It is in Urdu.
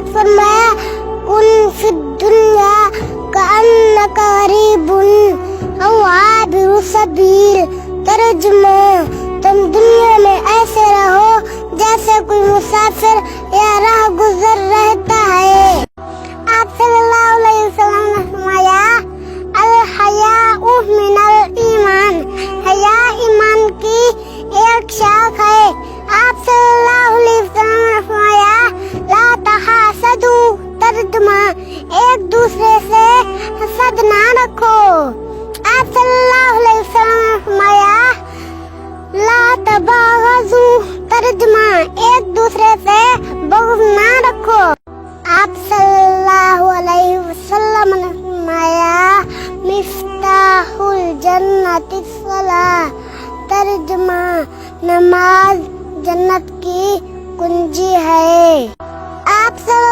ارشاد فرمایا کن فی الدنیا کأنک غریب او عابر سبیل، ترجمہ تم دنیا میں ایسے رہو جیسے کوئی مسافر یا راہ گزر رہتا ہے۔ آپ صلی اللہ علیہ وسلم نے فرمایا الحیاء من الایمان، حیا ایمان کی ایک شاخ ہے۔ آپ صلی اللہ علیہ وسلم نے فرمایا لا تحاسدوا، ترجمہ ایک دوسرے سے حسد نہ رکھو۔ آپ صلی اللہ علیہ وسلم نے فرمایا لا تباغضوا، ترجمہ ایک دوسرے سے بغض نہ رکھو۔ آپ صلی اللہ علیہ وسلم نے فرمایا مفتاح الجنت الصلاۃ، ترجمہ نماز جنت کی کنجی ہے۔ آپ صلی